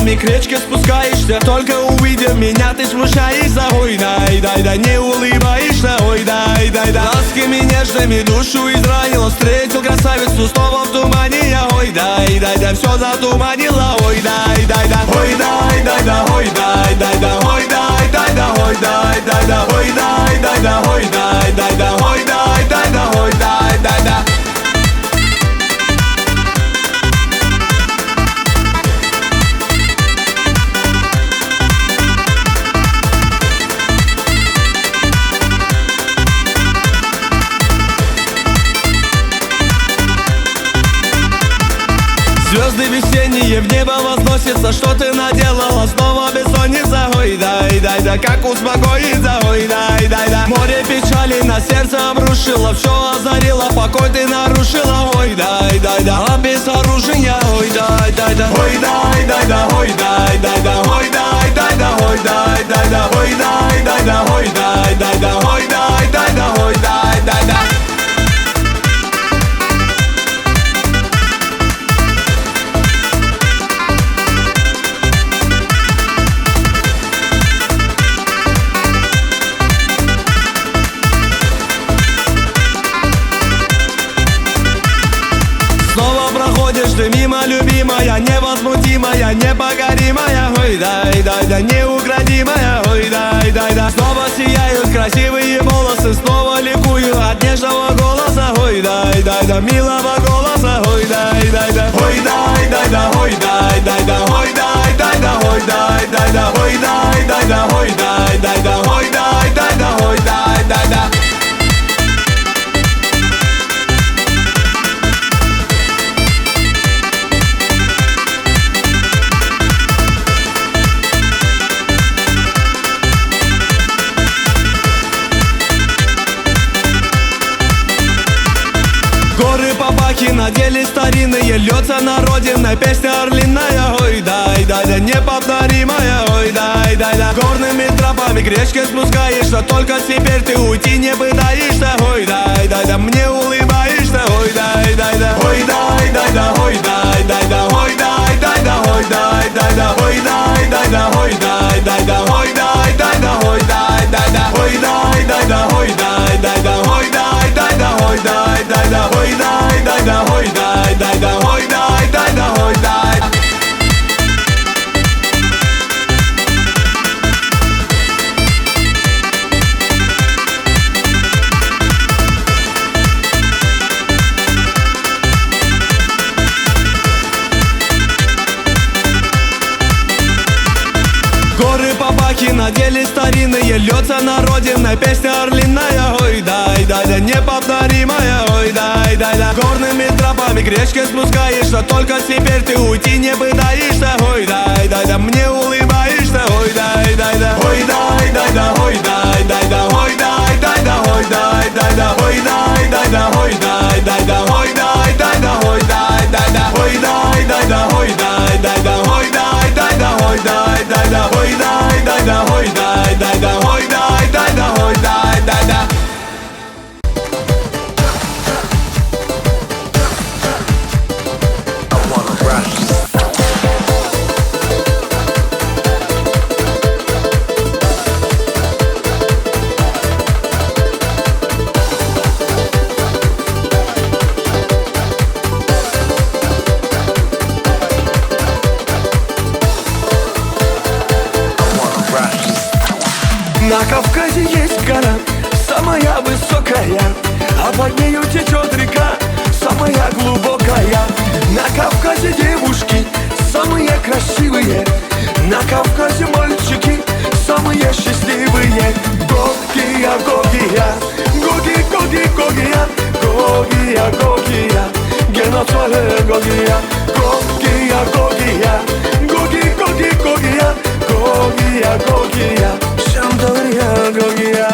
трапами к речке спускаешься. Только увидев меня, ты смущаешься. Ой, дай, не улыбаешься. Ой, дай. Ласками нежными душу изранила. Встретил красавицу снова в тумане я. Ой, дай, все затуманила. Ой, дай. Ой, дай, ой, дай, ой, дай, ой, дай, ой, дай, ой, дай, ой, дай. Звезды весенние в небо возносятся. Что ты наделала? Снова бессонница. Ой, дай, как успокоиться. Ой, дай. Море печали на сердце обрушило. Все озарило, покой ты нарушила. Ой, дай, а без оружия. Ой, дай. Ой, дай, ой, дай, ой, дай, ой, дай, ой, дай, ой, дай. Ты мимо, любимая, невозмутимая, непокоримая. Ой, дай, неукротимая. Ой, дай. Снова сияют красивые волосы. Снова ликую от нежного голоса. Ой, дай, милого голоса. Ой, дай. Ой, дай, ой, дай, ой, дай, ой, дай, ой, дай. Горы Папахи надели старинные, льется на родиной песня орлиная. Ой, дай, неповторимая. Ой, дай. Горными тропами к речке спускаешься. Только теперь ты уйти не пытаешься. Ой, дай, мне улыбаешься. Ой, дай. Ой, дай, ой, дай, ой, дай, ой, дай, ой, дай, ой, дай, ой, дай, ой, Горы Папахи надели старинные, льется на родиной песня орлиная. Ой, дай, неповторимая. Ой, дай. Горными тропами к речке спускаешься. Только теперь ты уйти не пытаешься. Ой, дай, мне улыбаешься. Ой, дай. Ой, дай, ой, дай, ой, дай, ой, дай, ой, На Кавказе есть гора, самая высокая, а под нею течет река, самая глубокая. На Кавказе девушки самые красивые, на Кавказе мальчики самые счастливые. Гогия, Гогия, Гоги, Гоги, Гогия, Гогия, Гогия, Геноцвале Гогия, Гогия, Гогия, Гоги, Гоги, Гогия, Гогия, Гогия, Шамдория, Гогия.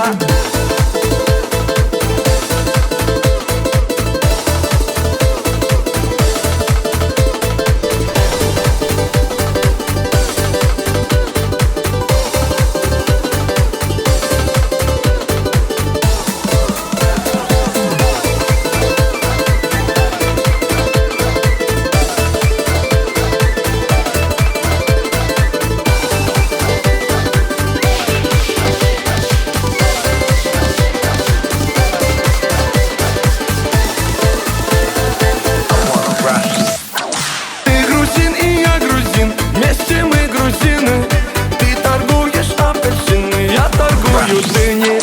пустыне.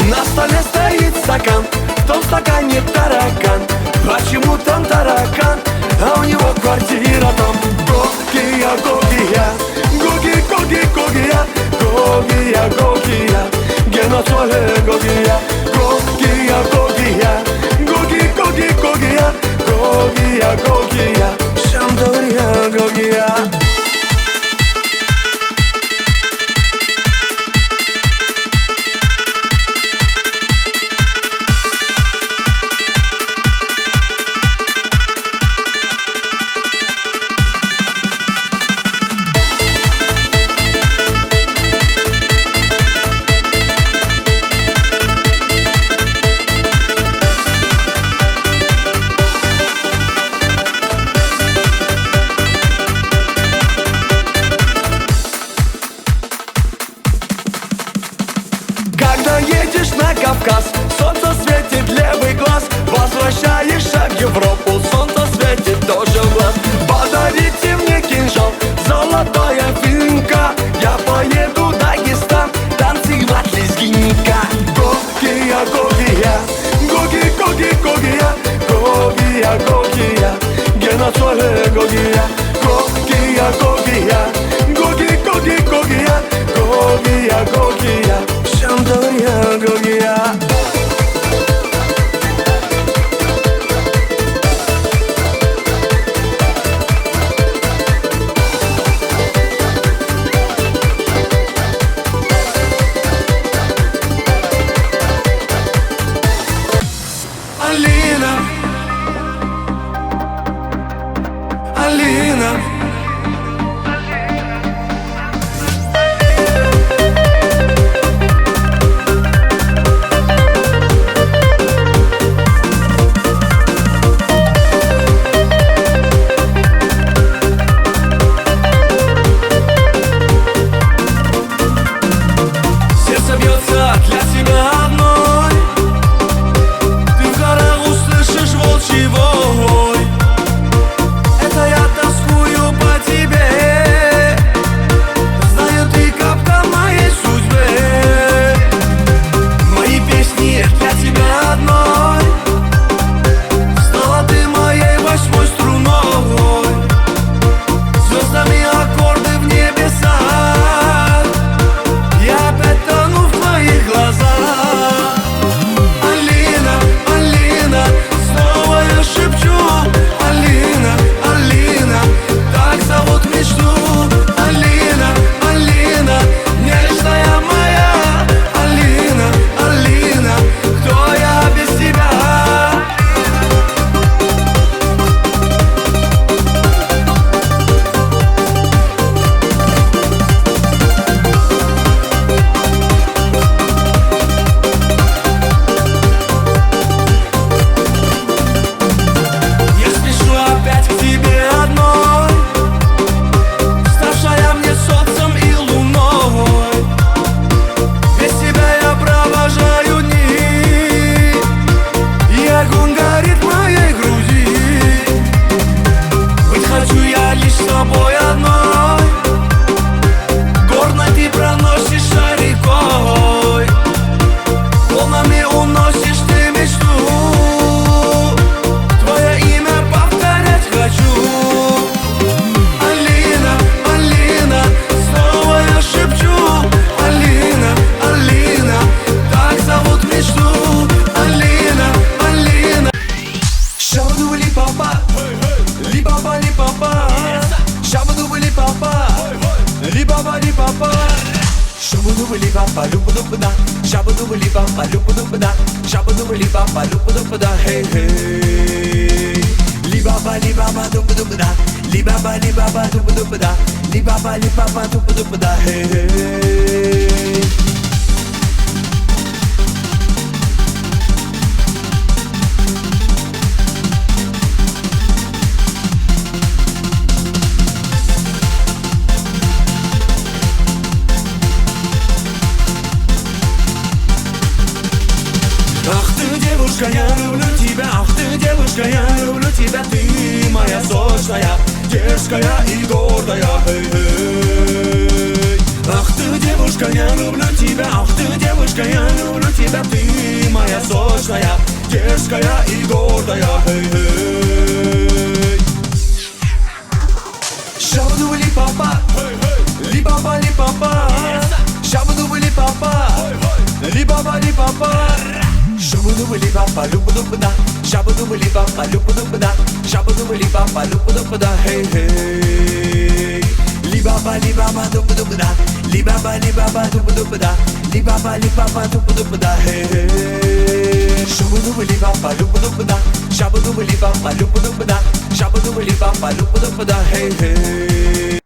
На столе стоит стакан, в том стакане таракан. Почему там таракан, а у него квартира там? Гогия, Гогия, Гоги, Гоги, Гогия, Гогия, Гогия, Геноцоле Гогия, Гогия, Гогия, Гоги, Гоги, Гогия, Гогия, Гогия, Шамдория, Гогия. Когда едешь на Кавказ, солнце светит левый глаз. Возвращаешься в Европу, солнце светит тоже в глаз. Подарите мне кинжал, золотая финка. Я поеду в Дагестан танцевать лезгинника. Гогия, Гогия, Гоги, Гоги, Гогия, Гогия, Гогия, Геноцоле Гогия, Гогия, Гогия, Гоги, Гоги, Гогия, Гогия, Гогия, Шамдория, Гогия. Алина, Алина. Сердце бьется для тебя одной. Ты в горах услышишь волчий вой. Это я тоскую по тебе. Знаю, ты капка моей судьбы. Мои песни для тебя одной. Стала ты моей восьмой струной. Звездами аккорды в небесах. Я опять тону в твоих глазах. Алина, Алина, снова я шепчу. Алина, Алина, так зовут мечту. Алина, Алина, нежная моя. Алина, Алина, кто я без тебя? Я спешу опять к тебе одной, ставшая мне солнцем и луной. Без тебя я провожаю дни, и огонь горит в моей груди. Быть хочу я лишь с тобой одной. Горно ты проносишься рекой, волнами уносишь ты мечту. Твое имя повторять хочу. Алина, Алина, снова я шепчу. Алина, Алина, так зовут мечту. Алина, Алина. Шабадубали папа, ли-папа, ли-папа. Шабадубали папа, ли-папа, ли-папа. Шабадубали папа, люба-дуба-да. Шабадубали папа, люба-дуба-да. Шабадубали папа, люба-дуба-да. Хей-хей. Ли-баба, ли-баба, дуба-дуба-да. Ли-баба, ли-баба, дуба-дуба-да. Ли-баба, ли-баба, дуба-дуба-да. Хей-хей. Ах ты, девушка, я люблю тебя. Ах ты, девушка, я люблю тебя. Ты моя сочная, дерзкая и гордая. Эй, эй. Ах ты, девушка, я люблю тебя. Ах ты, девушка, я люблю тебя. Ты моя сочная, дерзкая и гордая. Хей-хей. Шабудубли папа, ли папа, ли папа. Шабудубли папа, ли папа, ли папа. Шабудубли папа, люба-дуба-да. Шабудубли папа, люба-дуба-да. Шабудубли папа, люба-дуба-да. Хей-хей. Li-ba-ba, li-ba-ba, duba-duba-da. Li-ba-ba, li-ba-ba, duba-duba-da. Li-ba-ba, li-ba-ba, duba-duba-da. Hey-hey. Shubu-duba-li-ba-ba, luba-duba-da. Shabu-duba-li-ba-ba, luba-duba-da. Shabu-duba-li-ba-ba, luba-duba-da. Hey-hey.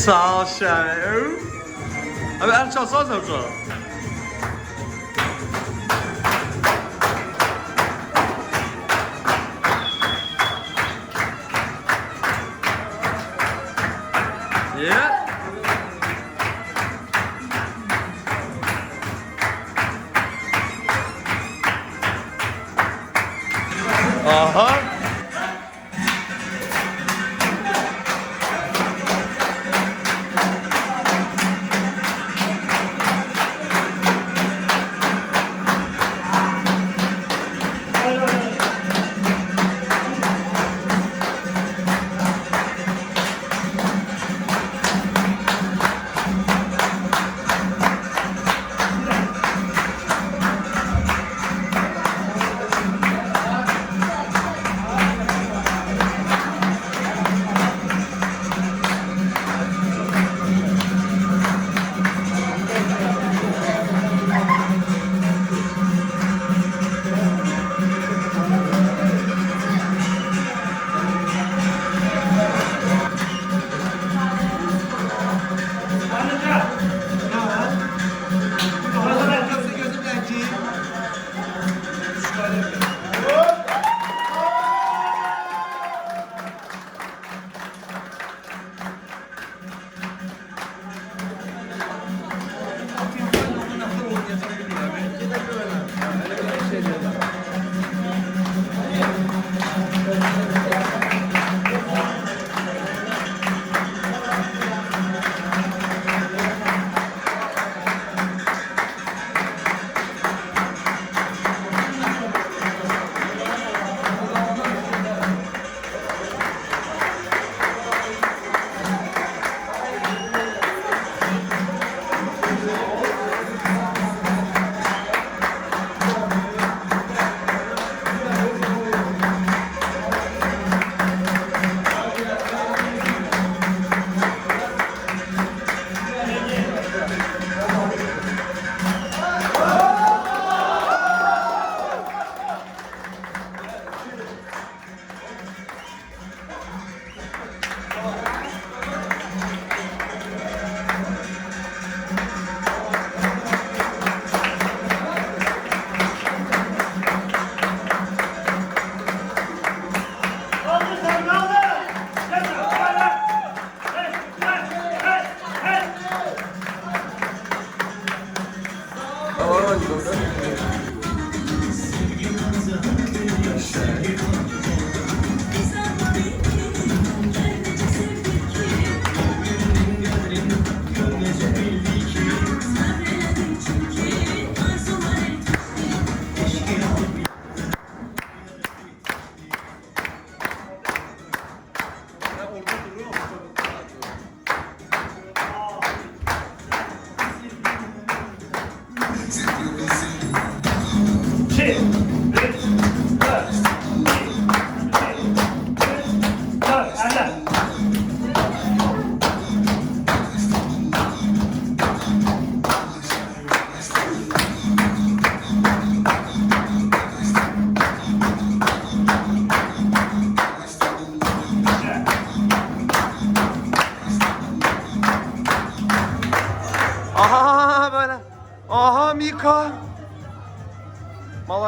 Sağ ol Şahin. Abi el çalsana sen şu an. Yeah. Aha.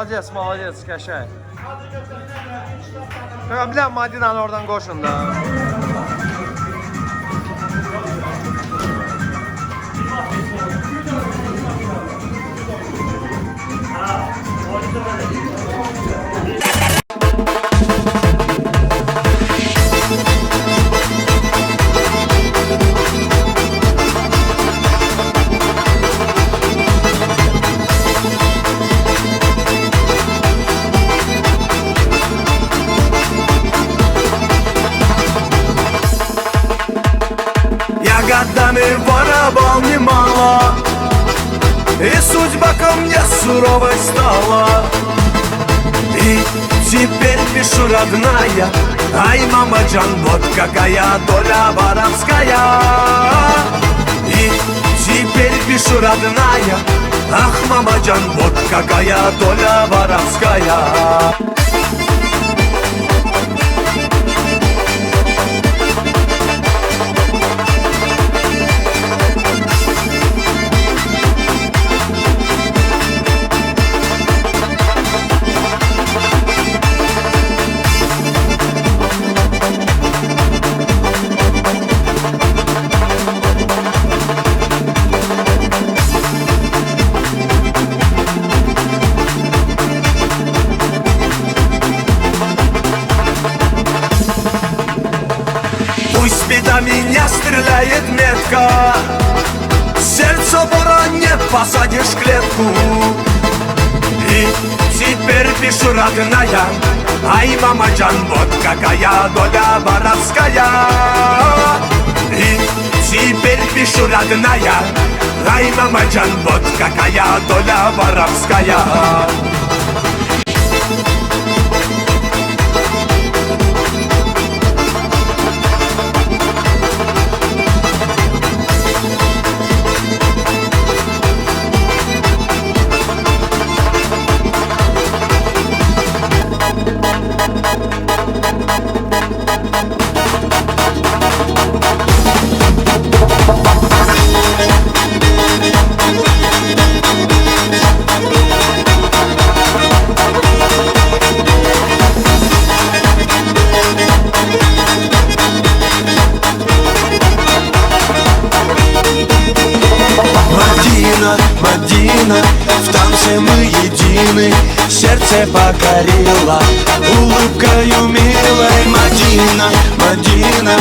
Молодец, молодец, Kaşay. Bir de Madina'nı oradan koşun da. Годами воровал немало, и судьба ко мне суровой стала. И теперь пишу, родная, ай, мамаджан, вот какая доля воровская. И теперь пишу, родная, ах, мамаджан, вот какая доля воровская. Беда меня стреляет метко, сердце вора не посадишь в клетку. И теперь пишу, родная, ай, мамаджан, вот какая доля воровская. И теперь пишу, родная, ай, мамаджан, вот какая доля воровская. Мадина, в танце мы едины, сердце покорила улыбкою милой. Мадина, Мадина,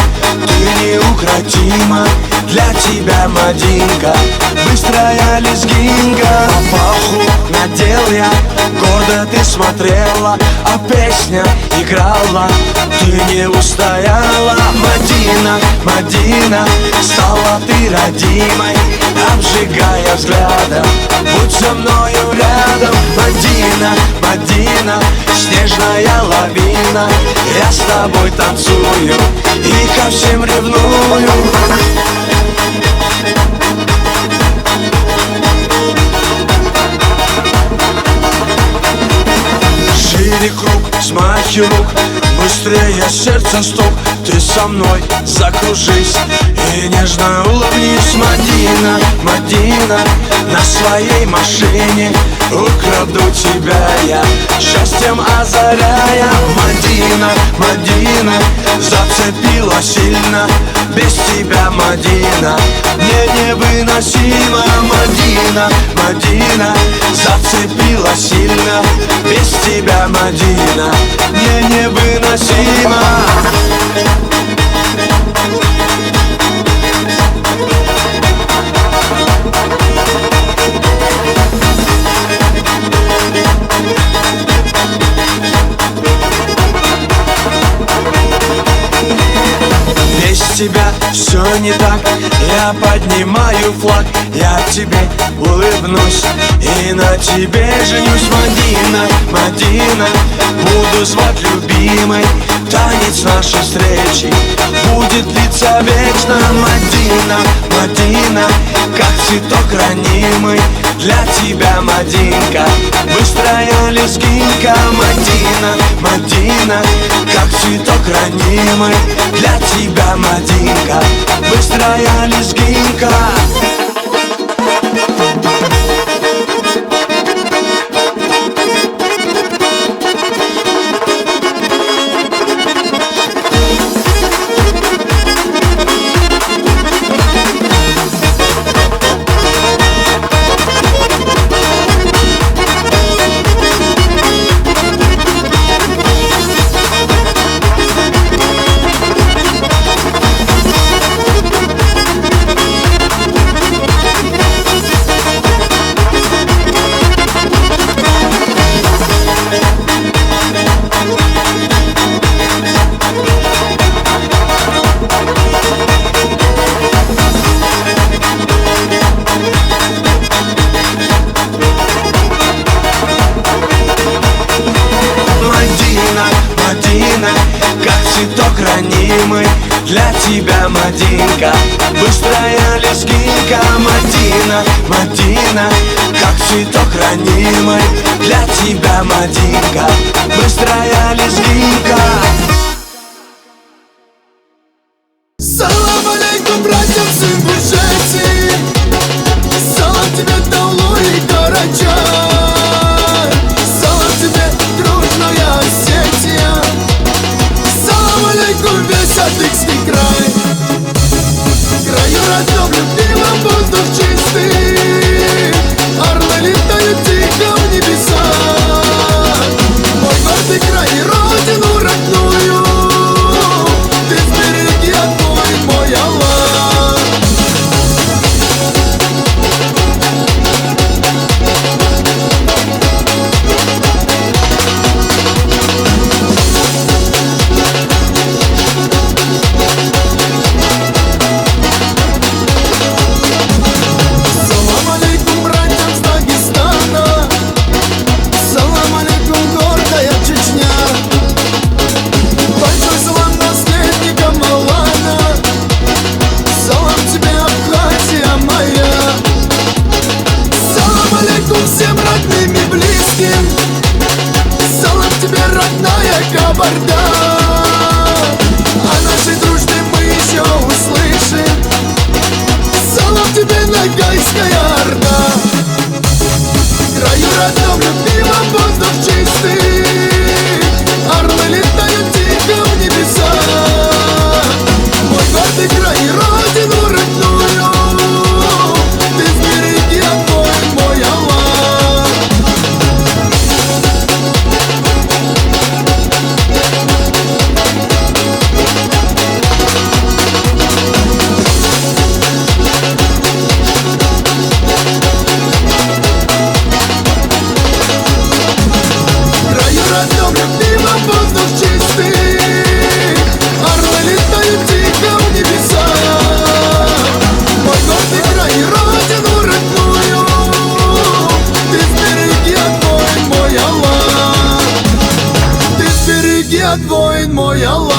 ты неукротима, для тебя, Мадинка, быстрая лезгинка. Папаху надел я, гордо ты смотрела, а песня играла, ты не устояла. Мадина, Мадина, стала ты родимой, обжигая взглядом, будь со мною рядом. Мадина, Мадина, снежная лавина, я с тобой танцую и ко всем ревную. Шире круг, смахи рук, быстрее сердце стук, ты со мной закружись и нежно улыбнись. Мадина, Мадина, на своей машине украду тебя я, счастьем озаряя. Мадина, Мадина, зацепила сильно, без тебя, Мадина, мне невыносимо. Мадина, Мадина, зацепила сильно, без тебя, Мадина, мне невыносимо. Без тебя все не так, я поднимаю флаг, я тебе улыбнусь и на тебе женюсь. Мадина, Мадина, буду звать любимой, танец нашей встречи будет длиться вечно. Мадина, Мадина, как цветок ранимый, для тебя, Мадинка, быстрая лезгинка. Мадина, Мадина, как цветок ранимый, для тебя, Мадинка, быстрая лезгинка. хранимой для тебя, Мадинка. Быстрая лезгинка, Мадина, Мадина, как цветок ранимый для тебя, Мадинка. Быстрая лезгинка. Салам алейкум, братьям, сын Буржети. Салам тебе, Таулу и Карачай. Салам тебе, дружная Осетия. Салам алейкум, весь Адыгский край. Краю родном, любимом, воздух чистый. Орлы летают тихо в небеса. Мой гордый край и родину родную ты сбереги, огонь мой Аллах. Салам алейкум, братьям с Дагестана. Салам алейкум, гордая Чечня. Большой салам наследникам Алана. Салам тебе, Абхазия моя. Салам алейкум всем родным и близким. Салам тебе, родная Кабарда. О нашей дружбе мы еще услышим. Салам тебе, Ногайская Орда. Краю родном, любимом, воздух чистый. Орлы летают тихо в небеса. Мой гордый край и родину родную ты сбереги, огонь мой Аллах. Краю родном, любимом, воздух чистый. Орлы летают тихо в небеса. Мой гордый край и родину родную ты сбереги, огонь мой Аллах. Ты сбереги, огонь мой Аллах.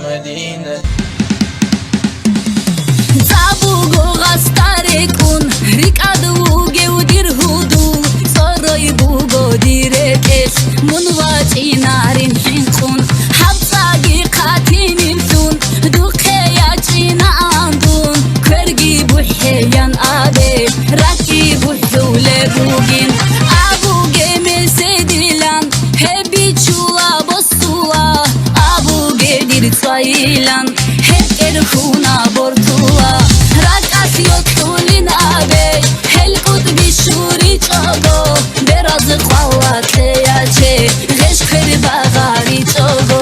Medine. Zabugo gastarikun rikadu geudir hudu soroy bugo direkes munwaci narin hinkun habsagi qatinilsun duqeya cina andun kergi buheyan abe raki buhule bugin abuge mesedilan hebi chula bosula abuge dir tsailan kuna bortua rakas yotulin abe hel qutbi shuri chogo beraz qawat yache ghesh khir bagari chogo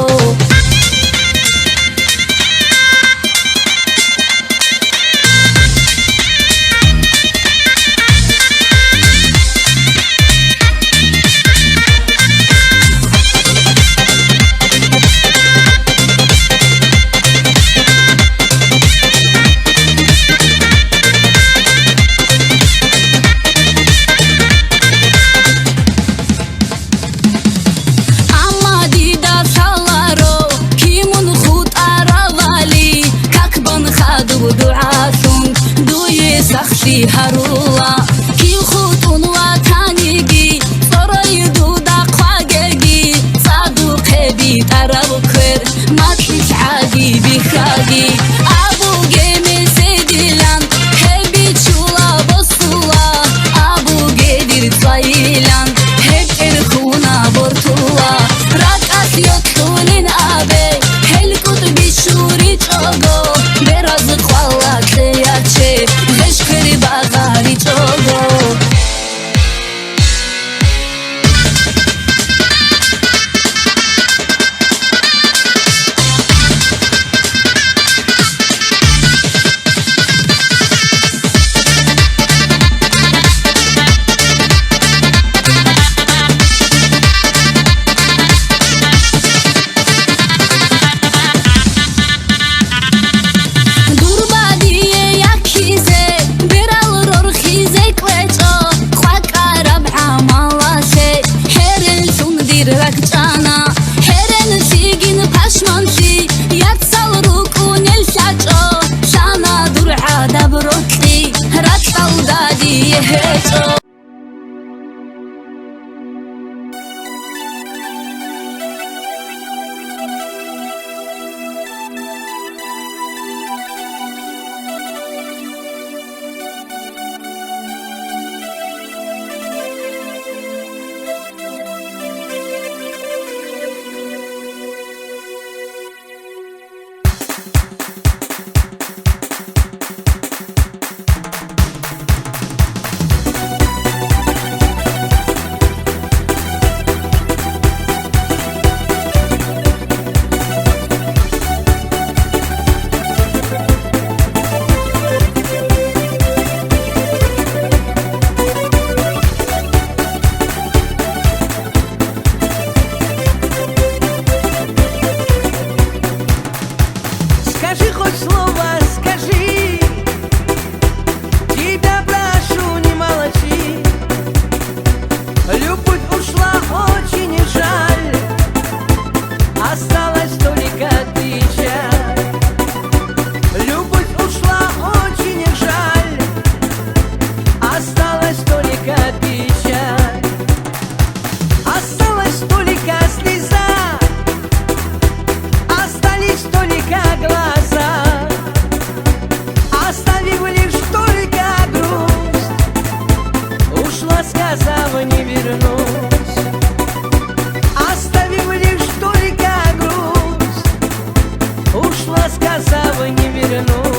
سخشي هرولا كي خطون وطنيجي صراي دودا قواجي صادو قبي ترابكر ما تلش عادي بخاجي أبو جيمي سيدلان هبي تشولا بصولا أبو جدير صايلان هب إرخونا بورتولا راكاس يطولين أبي هل كتبي شوري تشوغو برازق والله تياتشي غشكري بغاري تشوغو ركجانا حرن سيجين باشمانتي يتصل ركون الشاجو شانا دور عادا بروكلي راتل دادي يهجو Скажи хоть слово, скажи, тебя прошу, не молчи. Любовь ушла, очень жаль, осталась только печаль. Любовь ушла, очень жаль, осталась только печаль. Осталась только слеза, остались только глаза, оставив лишь только грусть. Ушла, сказав, не вернусь, оставив лишь только грусть. Ушла, сказав, не вернусь.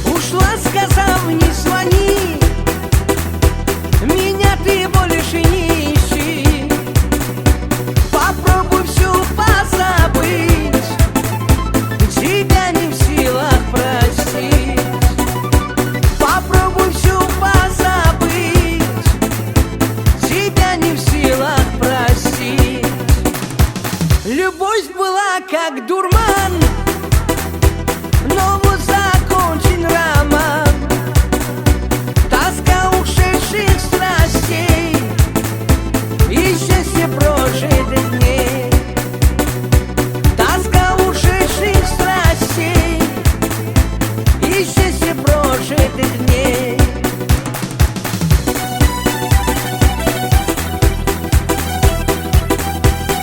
Ушла, сказав, не звони, меня ты больше не ищи. Попробуй все позабыть, тебя не в силах простить. Попробуй как дурман.